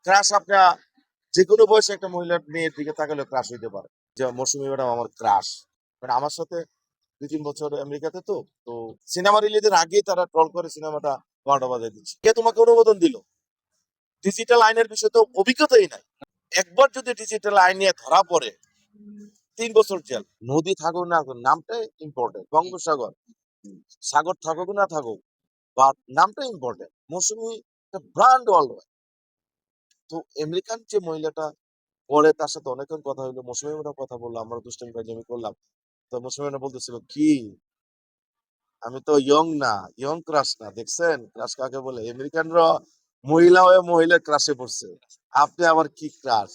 Crush আপনার যে কোনো বয়সে একটা মহিলার মেয়ের দিকে তাকালে ক্রাশ হইতে পারে। যে মৌসুমী ম্যাডাম আমার ক্রাশ। মানে আমার সাথে ২-৩ বছর আমেরিকাতে তো। তো সিনেমা রিলিজের আগেই তারা ট্রল করে সিনেমাটা ১২টা বাজায় দিচ্ছে। কে তোমাকে অনুমোদন দিল? ডিজিটাল আইনের বিষয়ে তো অভিজ্ঞতাই নাই। একবার যদি ডিজিটাল আইন নিয়ে ধরা পড়ে ৩ বছর জেল। নদী থাকুক না থাকুক নামটাই ইম্পর্টেন্ট। বঙ্গোপসাগর। সাগর থাকুক না থাকুক বাট নামটা ইম্পর্টেন্ট। মৌসুমী একটা ব্র্যান্ড ওয়ার্ল্ড। তো আমেরিকান যে মহিলাটা পরে তার সাথে অনেকক্ষণ কথা হইলো। মৌসুমী ম্যাডাম কথা বললো। আমরা দুষ্টামি ফাজলামি করলাম। তো মৌসুমী ম্যাডাম বলতেছিল, "কি? আমি তো ইয়ং না, ইয়ং ক্রাশ না। দেখছেন? ক্রাশ কাকে বলে? আমেরিকানরা মহিলা হয়ে মহিলার ক্রাশে পড়ছে। আপনি আবার কি ক্রাশ?"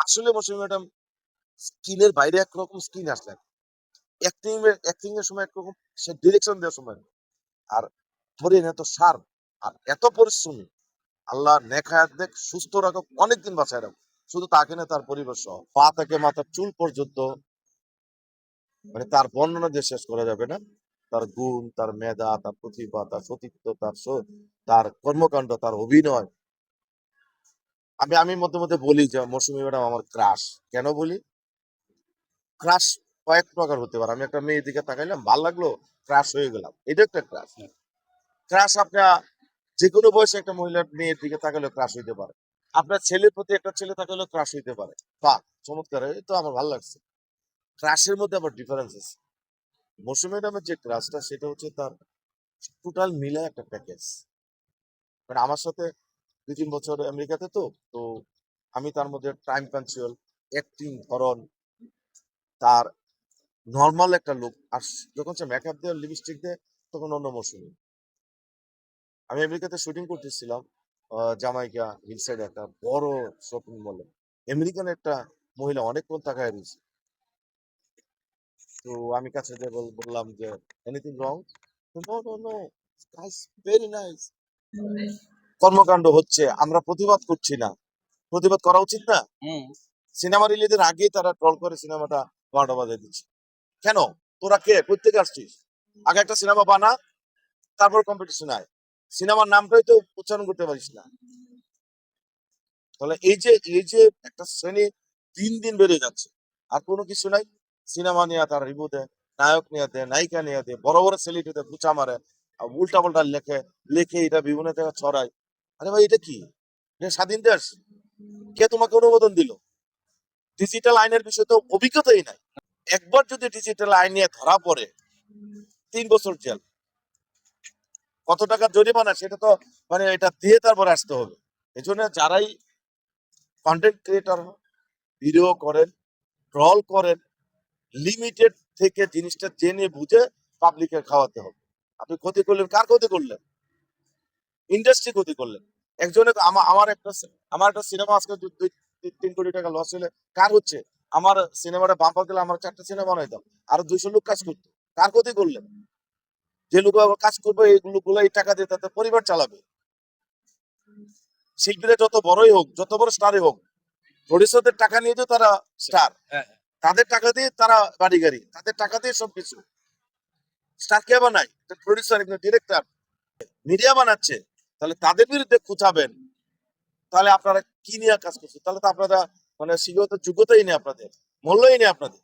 আসলে মৌসুমী ম্যাডাম স্কিনের বাইরে একরকম স্কিন আসলেন। অ্যাক্টিং এর সময় একরকম সে ডিরেকশন দেওয়ার সময় আর ধরেন এত শার্প আর এত পরিশ্রমী। আল্লাহ নেক হায়াত দেখ, সুস্থ রাখুক, অনেকদিন বাঁচায় রাখুক। শুধু তাকে না, তার পরিবার সহ। পা থেকে মাথার চুল পর্যন্ত মানে তার বর্ণনা দিয়ে শেষ করা যাবে না। তার গুণ, তার মেধা, তার প্রতিভা, তার সতীত্ব, তার কর্মকাণ্ড, তার অভিনয়। আমি আমি মধ্যে মধ্যে বলি যে মৌসুমী ম্যাডাম আমার ক্রাশ। কেন বলি? ক্রাশ কয়েক প্রকার হতে পারে। আমি একটা মেয়ের দিকে তাকাইলাম, ভাল লাগলো, ক্রাশ হয়ে গেলাম। এটা একটা ক্রাশ। ক্রাশ আপনার যে কোনো বয়সে একটা মহিলার মেয়ের দিকে তাকালে ক্রাশ হইতে পারে। আপনার ছেলের প্রতি একটা ছেলে তাকালেও ক্রাশ হইতে পারে। বাহ! চমৎকার! এই তো আমার ভাল লাগছে। ক্রাশের মধ্যে আবার ডিফারেন্স আছে। মৌসুমী ম্যাডামের যে ক্রাশটা সেটা হচ্ছে তার টোটাল মিলায় একটা প্যাকেজ। মানে আমার সাথে ২-৩ বছর আমেরিকাতে তো। তো আমি তার মধ্যে টাইম পাঞ্চুয়াল, অ্যাক্টিং ধরন, তার নরমাল একটা লুক। আর যখন সে মেকআপ দেয়, লিপস্টিক দেয় তখন অন্য মৌসুমী। আমি আমেরিকাতে শুটিং করতেছিলাম জামাইকা হিলসাইড একটা বড় শপিং মলে। আমেরিকান একটা মহিলা অনেকক্ষণ তাকায় রয়েছে। তো আমি কাছে যেয়ে বললাম যে, "anything wrong?" "No, no, no, guys very nice." কর্মকাণ্ড হচ্ছে, আমরা প্রতিবাদ করছি না। প্রতিবাদ করা উচিত না? সিনেমা রিলিজের আগেই তারা ট্রল করে সিনেমাটা ১২টা বাজায় দিচ্ছে। কেন? তোরা কে? কোত্থেকে আসছিস? আগে একটা সিনেমা বানা, তারপর কম্পিটিশন আয়। সিনেমার নামটাই তো উচ্চারণ করতে পারিস না। তাহলে এই যে একটা শ্রেণী দিন দিন বেড়ে যাচ্ছে। আর কোনো কিছু নাই। সিনেমা নিয়ে তারা রিভিউ দেয়, নায়ক নিয়ে দেয়, নায়িকা নিয়ে দেয়, বড় বড় সেলিব্রিটিদের খোঁচা মারে, উল্টা পাল্টা লেখে এটা বিভিন্ন জায়গায় ছড়ায়। আরে ভাই এটা কি? এটা স্বাধীন দেশ। কে তোমাকে অনুমোদন দিল? ডিজিটাল আইনের বিষয়ে তো অভিজ্ঞতাই নাই। একবার যদি ডিজিটাল আইন নিয়ে ধরা পড়ে ৩ বছর জেল। কত টাকা জরিমানা সেটা তো মানে এটা দিয়ে তারপরে আসতে হবে। এজন্য যারাই কন্টেন্ট ক্রিয়েটর ভিডিও করেন, ট্রল করেন, লিমিটেড থেকে জিনিসটা জেনে বুঝে পাবলিকের খাওয়াতে হবে। আপনি ক্ষতি করলেন, কার ক্ষতি করলেন? ইন্ডাস্ট্রি ক্ষতি করলেন। একজনে আমার একটা সিনেমা আজকে ২-৩ কোটি টাকা লস হলে কার হচ্ছে? আমার সিনেমাটা বাম্পার দিলে আমার ৪টা সিনেমা বানাইতাম। আরো ২০০ লোক কাজ করতো। কার ক্ষতি করলেন? যে লোক আবার কাজ করবে এই লোকগুলো এই টাকা দিয়ে তাদের পরিবার চালাবে। শিল্পীরা যত বড়ই হোক, যত বড় স্টারই হোক, প্রডিউসারদের টাকা নিয়ে তো তারা স্টার। তাদের টাকা দিয়ে তারা বাড়ি গাড়ি, তাদের টাকা দিয়ে সবকিছু। স্টার কে বানায়? প্রডিউসার, ডিরেক্টর, মিডিয়া বানাচ্ছে। তাহলে তাদের বিরুদ্ধে খুঁচাবেন, তাহলে আপনারা কি নিয়ে কাজ করছেন? তাহলে তো আপনারা মানে শিক্ষত যোগ্যতাই নেই আপনাদের, মূল্যই নেই আপনাদের।